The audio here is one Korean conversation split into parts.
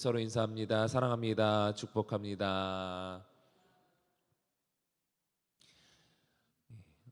서로 인사합니다. 사랑합니다. 축복합니다.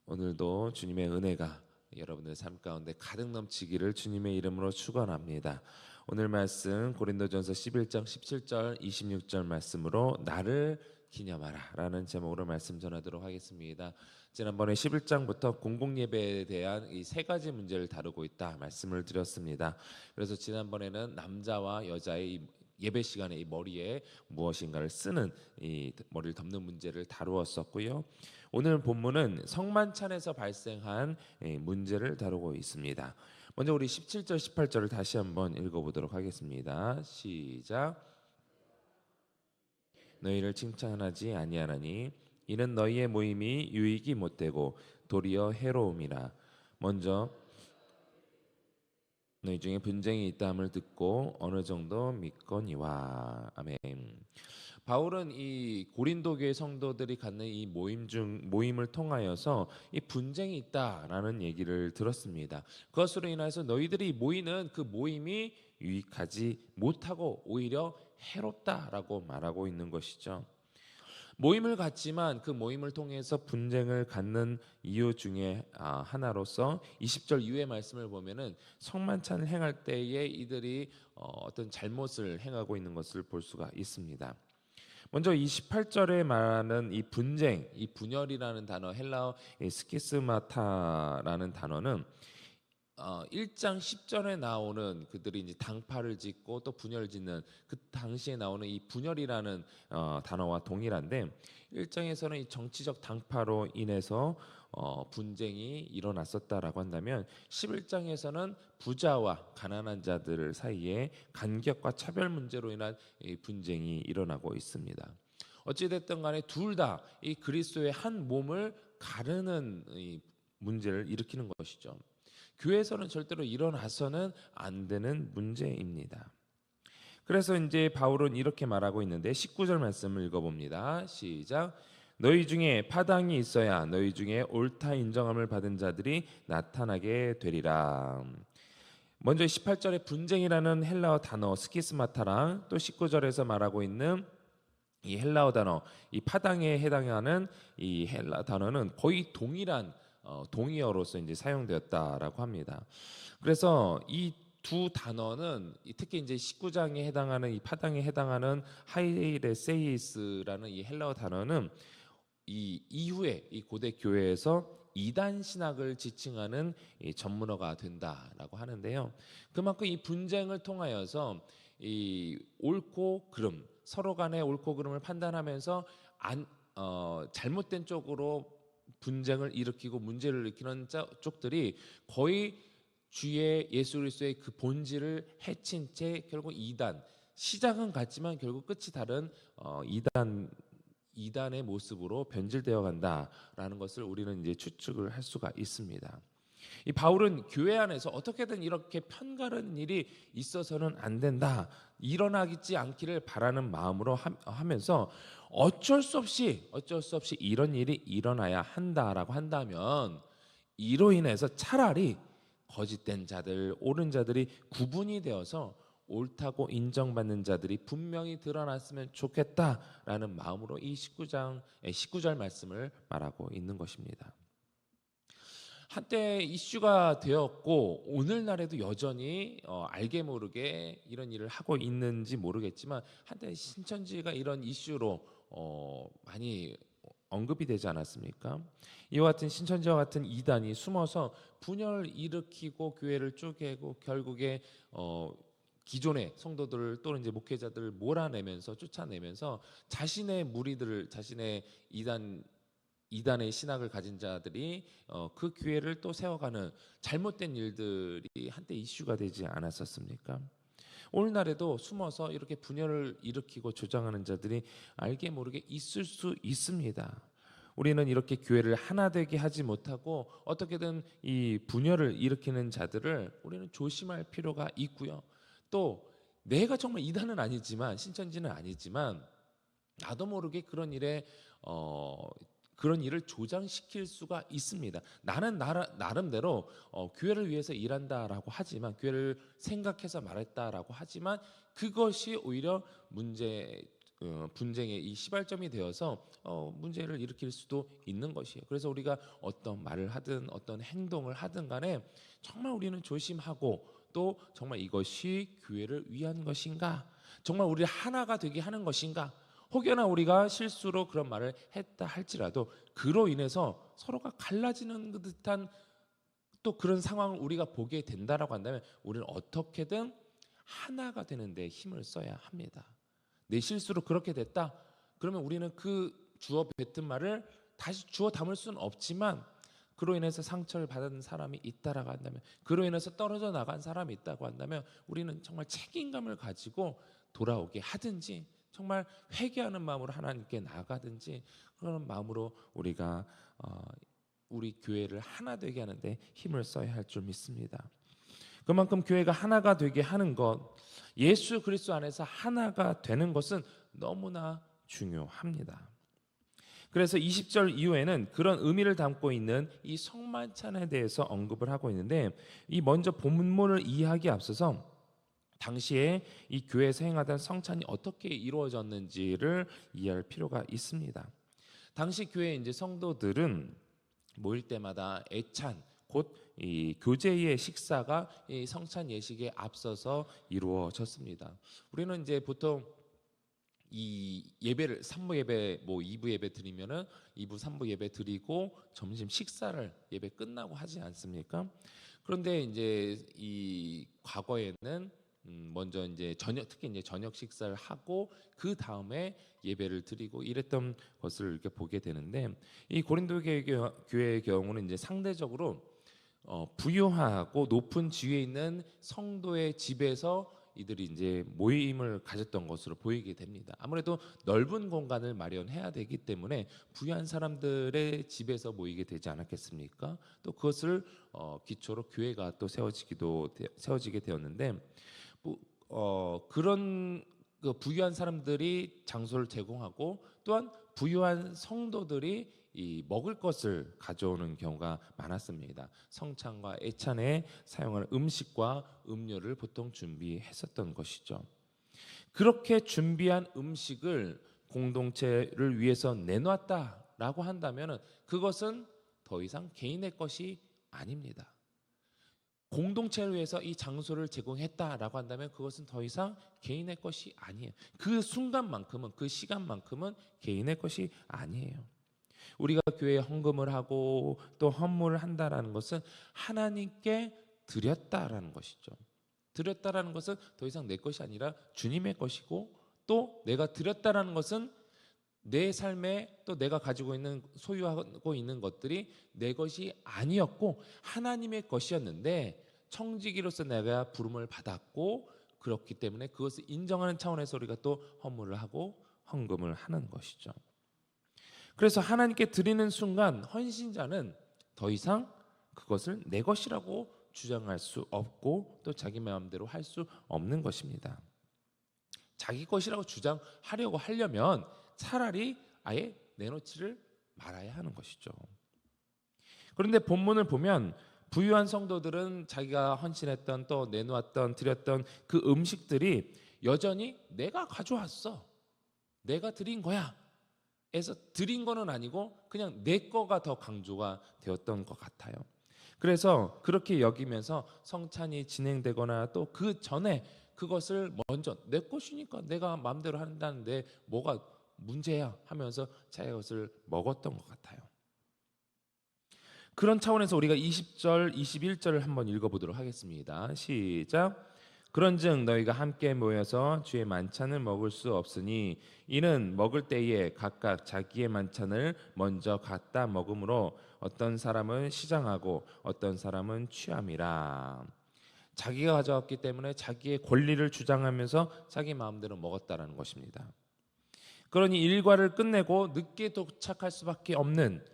오늘도 주님의 은혜가 여러분들 삶 가운데 가득 넘치기를 주님의 이름으로 축원합니다. 오늘 말씀 고린도전서 11장 17절 26절 말씀으로 나를 기념하라 라는 제목으로 말씀 전하도록 하겠습니다. 지난번에 11장부터 공공예배에 대한 이 세 가지 문제를 다루고 있다 말씀을 드렸습니다. 그래서 지난번에는 남자와 여자의 이 예배 시간에 이 머리에 무엇인가를 쓰는 이 머리를 덮는 문제를 다루었었고요. 오늘 본문은 성만찬에서 발생한 문제를 다루고 있습니다. 먼저 우리 17절 18절을 다시 한번 읽어보도록 하겠습니다. 시작. 너희를 칭찬하지 아니하나니 이는 너희의 모임이 유익이 못되고 도리어 해로움이라. 먼저 너희 중에 분쟁이 있다함을 듣고 어느 정도 믿거니와. 아멘. 바울은 이 고린도 교회 성도들이 갖는 이 모임을 통하여서 이 분쟁이 있다라는 얘기를 들었습니다. 그것으로 인해서 너희들이 모이는 그 모임이 유익하지 못하고 오히려 해롭다라고 말하고 있는 것이죠. 모임을 갖지만 그 모임을 통해서 분쟁을 갖는 이유 중에 하나로서 20절 이후의 말씀을 보면은 성만찬을 행할 때에 이들이 어떤 잘못을 행하고 있는 것을 볼 수가 있습니다. 먼저 28절에 말하는 이 분쟁, 이 분열이라는 단어, 헬라어 스키스마타라는 단어는 1장 10절에 나오는 그들이 이제 당파를 짓고 또 분열을 짓는 그 당시에 나오는 이 분열이라는 단어와 동일한데 1장에서는 이 정치적 당파로 인해서 분쟁이 일어났었다라고 한다면 11장에서는 부자와 가난한 자들 사이에 간격과 차별 문제로 인한 이 분쟁이 일어나고 있습니다. 어찌됐든 간에 둘 다 이 그리스도의 한 몸을 가르는 이 문제를 일으키는 것이죠. 교회에서는 절대로 일어나서는 안 되는 문제입니다. 그래서 이제 바울은 이렇게 말하고 있는데 19절 말씀을 읽어봅니다. 시작. 너희 중에 파당이 있어야 너희 중에 옳다 인정함을 받은 자들이 나타나게 되리라. 먼저 18절에 분쟁이라는 헬라어 단어 스키스마타랑 또 19절에서 말하고 있는 이 헬라어 단어 이 파당에 해당하는 이 헬라 단어는 거의 동일한 동의어로서 이제 사용되었다라고 합니다. 그래서 이 두 단어는 특히 이제 19장에 해당하는 이 파당에 해당하는 하이레세이스라는 이 헬라어 단어는 이 이후에 이 고대 교회에서 이단 신학을 지칭하는 이 전문어가 된다라고 하는데요. 그만큼 이 분쟁을 통하여서 이 옳고 그름 서로 간의 옳고 그름을 판단하면서 잘못된 쪽으로 분쟁을 일으키고 문제를 일으키는 쪽들이 거의 주의 예수 그리스도의 그 본질을 해친 채 결국 이단 시작은 같지만 결국 끝이 다른 이단의 모습으로 변질되어 간다라는 것을 우리는 이제 추측을 할 수가 있습니다. 이 바울은 교회 안에서 어떻게든 이렇게 편가르는 일이 있어서는 안 된다, 일어나지 않기를 바라는 마음으로 하면서 어쩔 수 없이 이런 일이 일어나야 한다라고 한다면 이로 인해서 차라리 거짓된 자들, 옳은 자들이 구분이 되어서 옳다고 인정받는 자들이 분명히 드러났으면 좋겠다라는 마음으로 이 19절 말씀을 말하고 있는 것입니다. 한때 이슈가 되었고 오늘날에도 여전히 알게 모르게 이런 일을 하고 있는지 모르겠지만 한때 신천지가 이런 이슈로 많이 언급이 되지 않았습니까? 이와 같은 신천지와 같은 이단이 숨어서 분열을 일으키고 교회를 쪼개고 결국에 기존의 성도들 또는 이제 목회자들을 몰아내면서 쫓아내면서 자신의 무리들을 자신의 이단의 신학을 가진 자들이 그 교회를 또 세워가는 잘못된 일들이 한때 이슈가 되지 않았었습니까? 오늘날에도 숨어서 이렇게 분열을 일으키고 조장하는 자들이 알게 모르게 있을 수 있습니다. 우리는 이렇게 교회를 하나 되게 하지 못하고 어떻게든 이 분열을 일으키는 자들을 우리는 조심할 필요가 있고요. 또 내가 정말 이단은 아니지만 신천지는 아니지만 나도 모르게 그런 일에 그런 일을 조장시킬 수가 있습니다. 나는 나름대로 교회를 위해서 일한다라고 하지만, 교회를 생각해서 말했다라고 하지만, 그것이 오히려 분쟁의 이 시발점이 되어서 문제를 일으킬 수도 있는 것이에요. 그래서 우리가 어떤 말을 하든 어떤 행동을 하든 간에 정말 우리는 조심하고, 또 정말 이것이 교회를 위한 것인가, 정말 우리를 하나가 되게 하는 것인가, 혹여나 우리가 실수로 그런 말을 했다 할지라도 그로 인해서 서로가 갈라지는 듯한 또 그런 상황을 우리가 보게 된다라고 한다면, 우리는 어떻게든 하나가 되는데 힘을 써야 합니다. 내 실수로 그렇게 됐다 그러면 우리는 그 주어 뱉은 말을 다시 주어 담을 수는 없지만, 그로 인해서 상처를 받은 사람이 있다라고 한다면, 그로 인해서 떨어져 나간 사람이 있다고 한다면, 우리는 정말 책임감을 가지고 돌아오게 하든지, 정말 회개하는 마음으로 하나님께 나아가든지, 그런 마음으로 우리가 우리 교회를 하나 되게 하는데 힘을 써야 할 줄 믿습니다. 그만큼 교회가 하나가 되게 하는 것, 예수 그리스도 안에서 하나가 되는 것은 너무나 중요합니다. 그래서 20절 이후에는 그런 의미를 담고 있는 이 성만찬에 대해서 언급을 하고 있는데, 이 먼저 본문을 이해하기에 앞서서 당시에 이 교회에서 행하던 성찬이 어떻게 이루어졌는지를 이해할 필요가 있습니다. 당시 교회 이제 성도들은 모일 때마다 애찬, 곧 이 교제의 식사가 이 성찬 예식에 앞서서 이루어졌습니다. 우리는 이제 보통 이 예배를 3부 예배, 2부 예배 드리면은 2부, 3부 예배 드리고 점심 식사를 예배 끝나고 하지 않습니까? 그런데 이제 이 과거에는 먼저 이제 특히 이제 저녁 식사를 하고 그 다음에 예배를 드리고 이랬던 것을 이렇게 보게 되는데, 이 고린도 교회의 경우는 이제 상대적으로 부유하고 높은 지위에 있는 성도의 집에서 이들이 이제 모임을 가졌던 것으로 보이게 됩니다. 아무래도 넓은 공간을 마련해야 되기 때문에 부유한 사람들의 집에서 모이게 되지 않았겠습니까? 또 그것을 기초로 교회가 또 세워지게 되었는데, 그런 그 부유한 사람들이 장소를 제공하고, 또한 부유한 성도들이 이 먹을 것을 가져오는 경우가 많았습니다. 성찬과 애찬에 사용하는 음식과 음료를 보통 준비했었던 것이죠. 그렇게 준비한 음식을 공동체를 위해서 내놨다라고 한다면 그것은 더 이상 개인의 것이 아닙니다. 공동체를 위해서 이 장소를 제공했다라고 한다면 그것은 더 이상 개인의 것이 아니에요. 그 순간만큼은, 그 시간만큼은 개인의 것이 아니에요. 우리가 교회에 헌금을 하고 또 헌물을 한다라는 것은 하나님께 드렸다라는 것이죠. 드렸다라는 것은 더 이상 내 것이 아니라 주님의 것이고, 또 내가 드렸다라는 것은 내 삶에 또 내가 가지고 있는 소유하고 있는 것들이 내 것이 아니었고 하나님의 것이었는데, 청지기로서 내가 부름을 받았고, 그렇기 때문에 그것을 인정하는 차원에서 우리가 또 헌물을 하고 헌금을 하는 것이죠. 그래서 하나님께 드리는 순간 헌신자는 더 이상 그것을 내 것이라고 주장할 수 없고, 또 자기 마음대로 할 수 없는 것입니다. 자기 것이라고 주장하려고 하려면 차라리 아예 내놓지를 말아야 하는 것이죠. 그런데 본문을 보면 부유한 성도들은 자기가 헌신했던, 또 내놓았던, 드렸던 그 음식들이 여전히 내가 가져왔어, 내가 드린 거야 에서 드린 거는 아니고 그냥 내 거가 더 강조가 되었던 것 같아요. 그래서 그렇게 여기면서 성찬이 진행되거나 또 그 전에 그것을 먼저 내 것이니까 내가 마음대로 한다는데 뭐가 문제야 하면서 자기 것을 먹었던 것 같아요. 그런 차원에서 우리가 20절, 21절을 한번 읽어보도록 하겠습니다. 시작. 그런즉 너희가 함께 모여서 주의 만찬을 먹을 수 없으니 이는 먹을 때에 각각 자기의 만찬을 먼저 갖다 먹음으로 어떤 사람은 시장하고 어떤 사람은 취함이라. 자기가 가져왔기 때문에 자기의 권리를 주장하면서 자기 마음대로 먹었다라는 것입니다. 그러니 일과를 끝내고 늦게 도착할 수밖에 없는,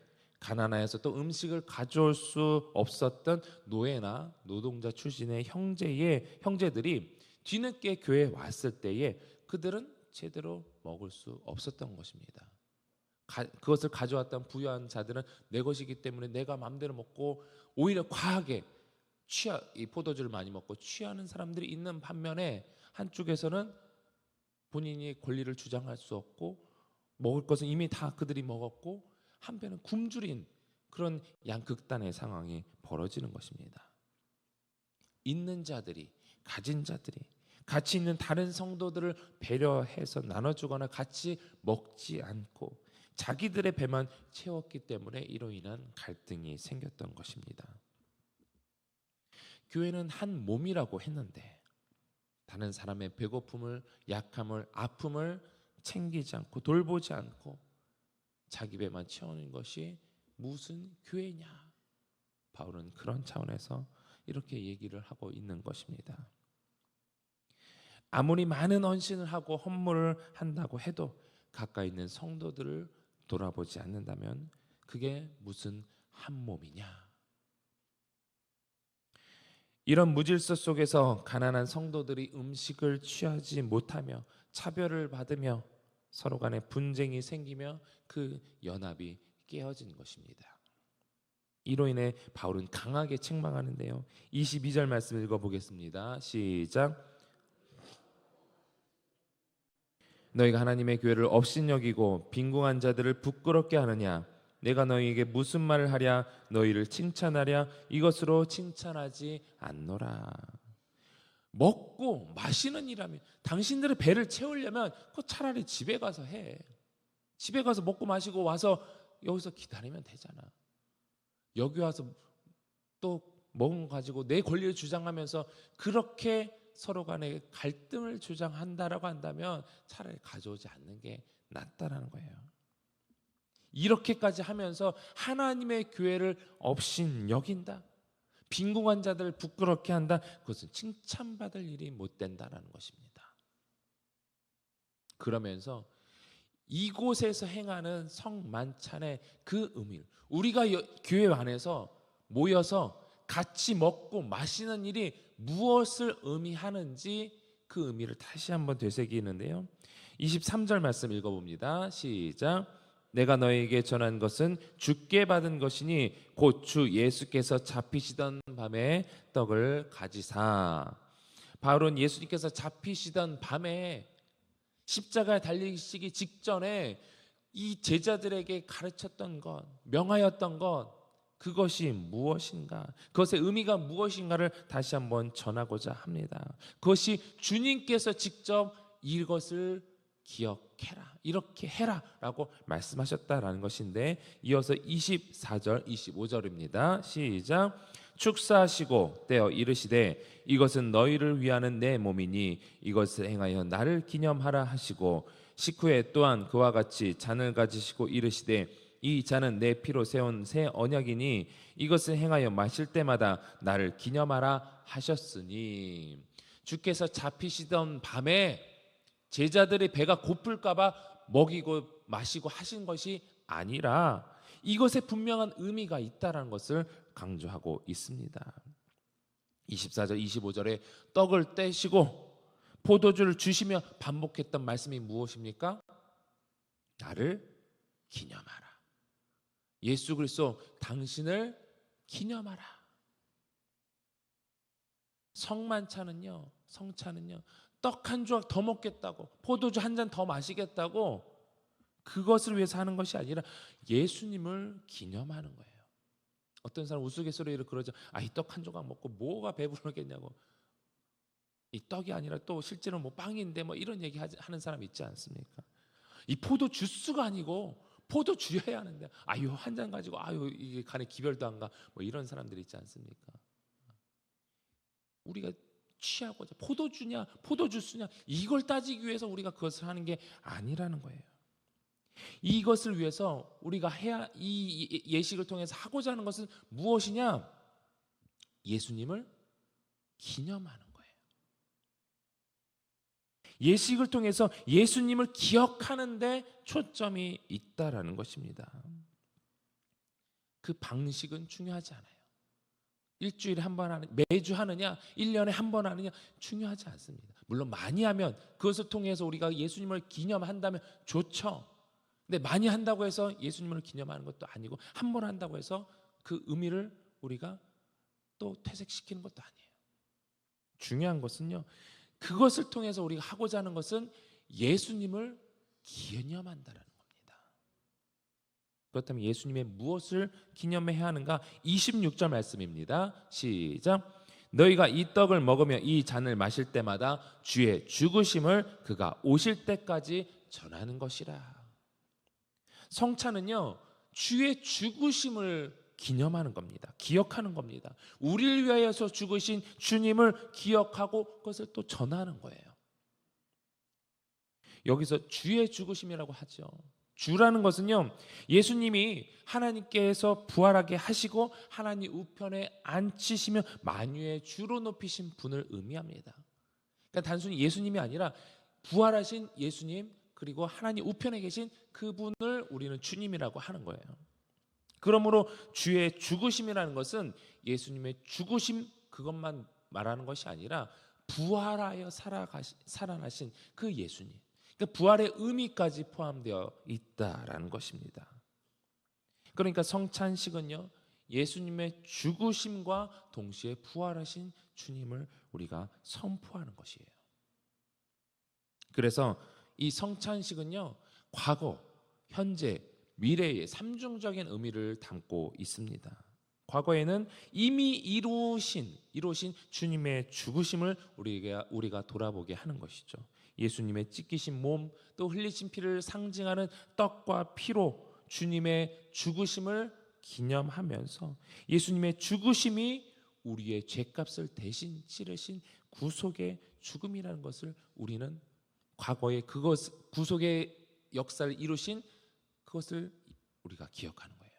가난하여서 또 음식을 가져올 수 없었던 노예나 노동자 출신의 형제들이 뒤늦게 교회에 왔을 때에 그들은 제대로 먹을 수 없었던 것입니다. 그것을 가져왔던 부유한 자들은 내 것이기 때문에 내가 마음대로 먹고 오히려 과하게 이 포도주를 많이 먹고 취하는 사람들이 있는 반면에 한쪽에서는 본인이 권리를 주장할 수 없고 먹을 것은 이미 다 그들이 먹었고 한편은 굶주린 그런 양극단의 상황이 벌어지는 것입니다. 있는 자들이, 가진 자들이 같이 있는 다른 성도들을 배려해서 나눠주거나 같이 먹지 않고 자기들의 배만 채웠기 때문에 이로 인한 갈등이 생겼던 것입니다. 교회는 한 몸이라고 했는데 다른 사람의 배고픔을, 약함을, 아픔을 챙기지 않고 돌보지 않고 자기 배만 채우는 것이 무슨 교회냐? 바울은 그런 차원에서 이렇게 얘기를 하고 있는 것입니다. 아무리 많은 헌신을 하고 헌물을 한다고 해도 가까이 있는 성도들을 돌아보지 않는다면 그게 무슨 한 몸이냐? 이런 무질서 속에서 가난한 성도들이 음식을 취하지 못하며 차별을 받으며 서로 간에 분쟁이 생기며 그 연합이 깨어진 것입니다. 이로 인해 바울은 강하게 책망하는데요. 22절 말씀 읽어보겠습니다. 시작. 너희가 하나님의 교회를 업신여기고 빈궁한 자들을 부끄럽게 하느냐? 내가 너희에게 무슨 말을 하랴? 너희를 칭찬하랴? 이것으로 칭찬하지 않노라. 먹고 마시는 일하면 당신들의 배를 채우려면 그거 차라리 집에 가서 해. 집에 가서 먹고 마시고 와서 여기서 기다리면 되잖아. 여기 와서 또 먹은 거 가지고 내 권리를 주장하면서 그렇게 서로 간에 갈등을 주장한다라고 한다면 차라리 가져오지 않는 게 낫다라는 거예요. 이렇게까지 하면서 하나님의 교회를 업신 여긴다, 빈궁한 자들을 부끄럽게 한다, 그것은 칭찬받을 일이 못 된다라는 것입니다. 그러면서 이곳에서 행하는 성만찬의 그 의미를 우리가 교회 안에서 모여서 같이 먹고 마시는 일이 무엇을 의미하는지 그 의미를 다시 한번 되새기는데요. 23절 말씀 읽어봅니다. 시작. 내가 너에게 전한 것은 주께 받은 것이니 곧 주 예수께서 잡히시던 밤에 떡을 가지사. 바울은 예수님께서 잡히시던 밤에 십자가에 달리시기 직전에 이 제자들에게 가르쳤던 것, 명하였던 것, 그것이 무엇인가, 그것의 의미가 무엇인가를 다시 한번 전하고자 합니다. 그것이 주님께서 직접 이것을 기억해라, 이렇게 해라 라고 말씀하셨다라는 것인데, 이어서 24절 25절입니다. 시작. 축사하시고 떼어 이르시되 이것은 너희를 위하는 내 몸이니 이것을 행하여 나를 기념하라 하시고, 식후에 또한 그와 같이 잔을 가지시고 이르시되 이 잔은 내 피로 세운 새 언약이니 이것을 행하여 마실 때마다 나를 기념하라 하셨으니. 주께서 잡히시던 밤에 제자들의 배가 고플까 봐 먹이고 마시고 하신 것이 아니라 이것에 분명한 의미가 있다는 것을 강조하고 있습니다. 24절 25절에 떡을 떼시고 포도주를 주시며 반복했던 말씀이 무엇입니까? 나를 기념하라. 예수 그리스도 당신을 기념하라. 성찬은요 떡 한 조각 더 먹겠다고, 포도주 한 잔 더 마시겠다고 그것을 위해서 하는 것이 아니라 예수님을 기념하는 거예요. 어떤 사람 우스갯소리로 그러죠. 이 떡 한 조각 먹고 뭐가 배부르겠냐고. 이 떡이 아니라 또 실제로 뭐 빵인데 뭐 이런 얘기 하는 사람 있지 않습니까? 이 포도 주스가 아니고 포도 주여야 하는데 한 잔 가지고 이게 간에 기별도 안 가, 뭐 이런 사람들이 있지 않습니까? 우리가 취하고자 포도주냐 포도주스냐 이걸 따지기 위해서 우리가 그것을 하는 게 아니라는 거예요. 이것을 위해서 우리가 해야, 이 예식을 통해서 하고자 하는 것은 무엇이냐? 예수님을 기념하는 거예요. 예식을 통해서 예수님을 기억하는 데 초점이 있다라는 것입니다. 그 방식은 중요하지 않아요. 일주일에 한 번 하는, 매주 하느냐, 1년에 한 번 하느냐 중요하지 않습니다. 물론 많이 하면 그것을 통해서 우리가 예수님을 기념한다면 좋죠. 근데 많이 한다고 해서 예수님을 기념하는 것도 아니고 한 번 한다고 해서 그 의미를 우리가 또 퇴색시키는 것도 아니에요. 중요한 것은요, 그것을 통해서 우리가 하고자 하는 것은 예수님을 기념한다라는 겁니다. 그렇다면 예수님의 무엇을 기념해야 하는가? 26절 말씀입니다. 시작. 너희가 이 떡을 먹으며 이 잔을 마실 때마다 주의 죽으심을 그가 오실 때까지 전하는 것이라. 성찬은요, 주의 죽으심을 기념하는 겁니다. 기억하는 겁니다. 우리를 위하여서 죽으신 주님을 기억하고 그것을 또 전하는 거예요. 여기서 주의 죽으심이라고 하죠. 주라는 것은요, 예수님이 하나님께서 부활하게 하시고 하나님 우편에 앉히시며 만유의 주로 높이신 분을 의미합니다. 그러니까 단순히 예수님이 아니라 부활하신 예수님, 그리고 하나님 우편에 계신 그분을 우리는 주님이라고 하는 거예요. 그러므로 주의 죽으심이라는 것은 예수님의 죽으심 그것만 말하는 것이 아니라 부활하여 살아나신 그 예수님, 그러니까 부활의 의미까지 포함되어 있다라는 것입니다. 그러니까 성찬식은요, 예수님의 죽으심과 동시에 부활하신 주님을 우리가 선포하는 것이에요. 그래서 이 성찬식은요, 과거, 현재, 미래의 삼중적인 의미를 담고 있습니다. 과거에는 이미 이루신 주님의 죽으심을 우리가 돌아보게 하는 것이죠. 예수님의 찢기신 몸, 또 흘리신 피를 상징하는 떡과 피로 주님의 죽으심을 기념하면서 예수님의 죽으심이 우리의 죄값을 대신 치르신 구속의 죽음이라는 것을 우리는 과거의 그것 구속의 역사를 이루신 그것을 우리가 기억하는 거예요.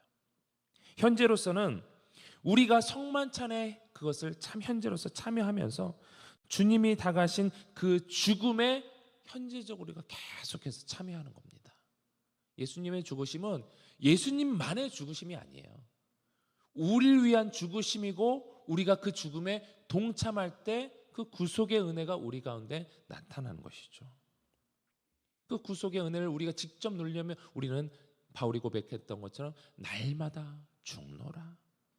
현재로서는 우리가 성만찬에 그것을 현재로서 참여하면서 주님이 다가신 그 죽음에 현재적으로 우리가 계속해서 참여하는 겁니다. 예수님의 죽으심은 예수님만의 죽으심이 아니에요. 우리를 위한 죽으심이고 우리가 그 죽음에 동참할 때 그 구속의 은혜가 우리 가운데 나타나는 것이죠. 그 구속의 은혜를 우리가 직접 누리려면 우리는 바울이 고백했던 것처럼 날마다 죽노라,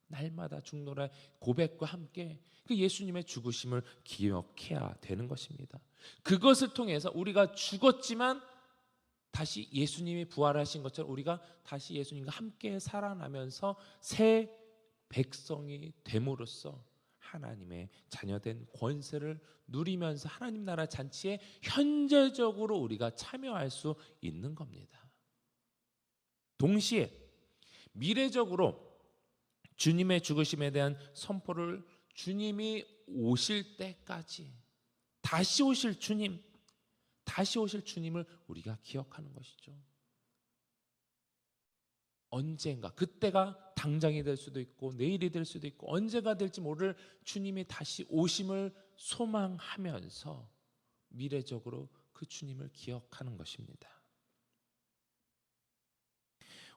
날마다 죽노라 고백과 함께 그 예수님의 죽으심을 기억해야 되는 것입니다. 그것을 통해서 우리가 죽었지만 다시 예수님이 부활하신 것처럼 우리가 다시 예수님과 함께 살아나면서 새 백성이 됨으로써 하나님의 자녀된 권세를 누리면서 하나님 나라 잔치에 현재적으로 우리가 참여할 수 있는 겁니다. 동시에 미래적으로 주님의 죽으심에 대한 선포를 주님이 오실 때까지 다시 오실 주님을 우리가 기억하는 것이죠. 언젠가 그때가 당장이 될 수도 있고 내일이 될 수도 있고 언제가 될지 모를 주님이 다시 오심을 소망하면서 미래적으로 그 주님을 기억하는 것입니다.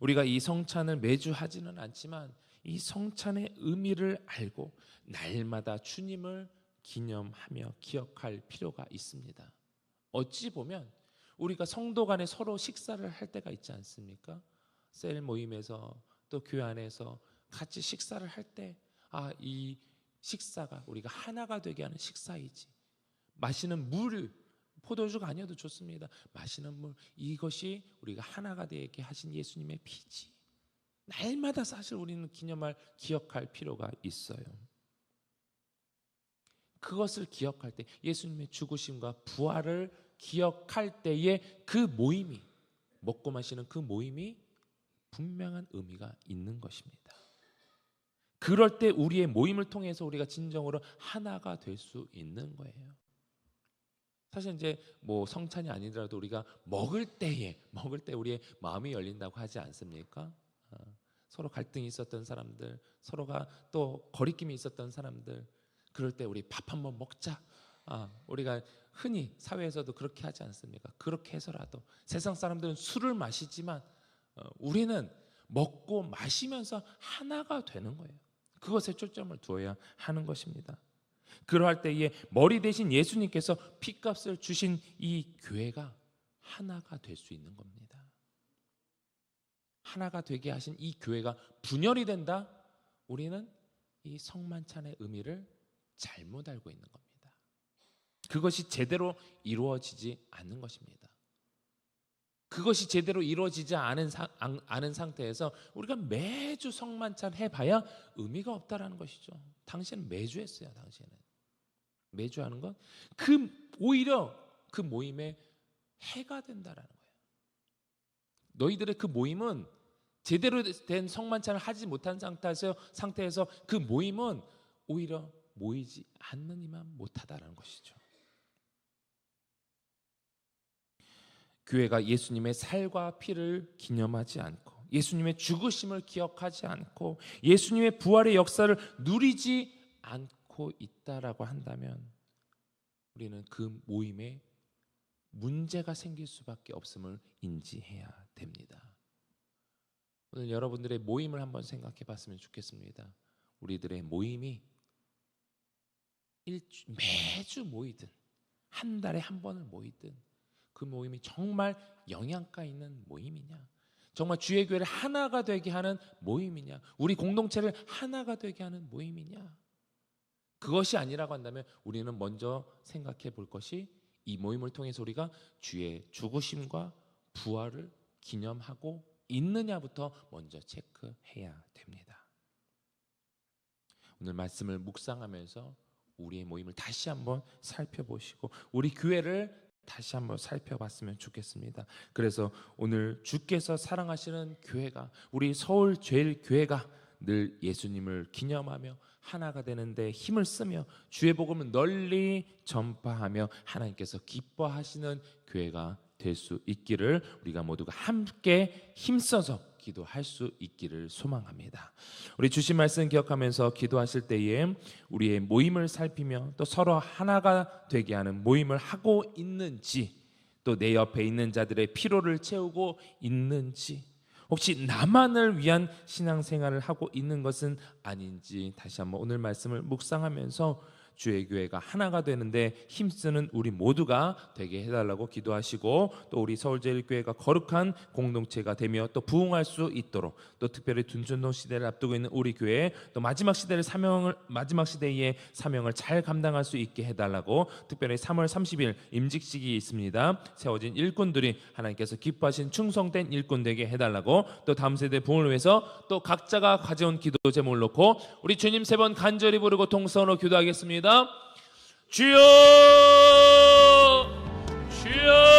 우리가 이 성찬을 매주 하지는 않지만 이 성찬의 의미를 알고 날마다 주님을 기념하며 기억할 필요가 있습니다. 어찌 보면 우리가 성도 간에 서로 식사를 할 때가 있지 않습니까? 셀 모임에서 또 교회 안에서 같이 식사를 할 때 이 식사가 우리가 하나가 되게 하는 식사이지. 마시는 물, 포도주가 아니어도 좋습니다. 마시는 물, 이것이 우리가 하나가 되게 하신 예수님의 피지. 날마다 사실 우리는 기억할 필요가 있어요. 그것을 기억할 때 예수님의 죽으심과 부활을 기억할 때에 그 모임이, 먹고 마시는 그 모임이 분명한 의미가 있는 것입니다. 그럴 때 우리의 모임을 통해서 우리가 진정으로 하나가 될 수 있는 거예요. 사실 이제 뭐 성찬이 아니더라도 우리가 먹을 때 우리의 마음이 열린다고 하지 않습니까? 서로 갈등이 있었던 사람들, 서로가 또 거리낌이 있었던 사람들, 그럴 때 우리 밥 한번 먹자. 우리가 흔히 사회에서도 그렇게 하지 않습니까? 그렇게 해서라도 세상 사람들은 술을 마시지만 우리는 먹고 마시면서 하나가 되는 거예요. 그것에 초점을 두어야 하는 것입니다. 그러할 때에 머리 대신 예수님께서 피값을 주신 이 교회가 하나가 될 수 있는 겁니다. 하나가 되게 하신 이 교회가 분열이 된다? 우리는 이 성만찬의 의미를 잘못 알고 있는 겁니다. 그것이 제대로 이루어지지 않는 것입니다. 그것이 제대로 이루어지지 않은 상태에서 우리가 매주 성만찬 해봐야 의미가 없다라는 것이죠. 당신은 매주 했어요. 당신은 매주 하는 건 오히려 그 모임에 해가 된다라는 거예요. 너희들의 그 모임은 제대로 된 성만찬을 하지 못한 상태에서 그 모임은 오히려 모이지 않느니만 못하다라는 것이죠. 교회가 예수님의 살과 피를 기념하지 않고 예수님의 죽으심을 기억하지 않고 예수님의 부활의 역사를 누리지 않고 있다라고 한다면 우리는 그 모임에 문제가 생길 수밖에 없음을 인지해야 됩니다. 오늘 여러분들의 모임을 한번 생각해 봤으면 좋겠습니다. 우리들의 모임이 매주 모이든 한 달에 한 번을 모이든 그 모임이 정말 영양가 있는 모임이냐, 정말 주의 교회를 하나가 되게 하는 모임이냐, 우리 공동체를 하나가 되게 하는 모임이냐, 그것이 아니라고 한다면 우리는 먼저 생각해 볼 것이 이 모임을 통해서 우리가 주의 죽으심과 부활을 기념하고 있느냐부터 먼저 체크해야 됩니다. 오늘 말씀을 묵상하면서 우리의 모임을 다시 한번 살펴보시고 우리 교회를 다시 한번 살펴봤으면 좋겠습니다. 그래서 오늘 주께서 사랑하시는 교회가, 우리 서울제일교회가 늘 예수님을 기념하며 하나가 되는데 힘을 쓰며 주의 복음을 널리 전파하며 하나님께서 기뻐하시는 교회가 될 수 있기를 우리가 모두가 함께 힘써서 기도할 수 있기를 소망합니다. 우리 주신 말씀 기억하면서 기도하실 때에 우리의 모임을 살피며 또 서로 하나가 되게 하는 모임을 하고 있는지, 또 내 옆에 있는 자들의 피로를 채우고 있는지, 혹시 나만을 위한 신앙생활을 하고 있는 것은 아닌지 다시 한번 오늘 말씀을 묵상하면서 주의 교회가 하나가 되는데 힘쓰는 우리 모두가 되게 해달라고 기도하시고, 또 우리 서울제일교회가 거룩한 공동체가 되며 또 부흥할 수 있도록, 또 특별히 둔촌동 시대를 앞두고 있는 우리 교회, 또 마지막 시대의 사명을 잘 감당할 수 있게 해달라고, 특별히 3월 30일 임직식이 있습니다. 세워진 일꾼들이 하나님께서 기뻐하신 충성된 일꾼 되게 해달라고, 또 다음 세대 부흥을 위해서 또 각자가 가져온 기도 제목을 놓고 우리 주님 3번 간절히 부르고 동성으로 기도하겠습니다. 주여, 주여.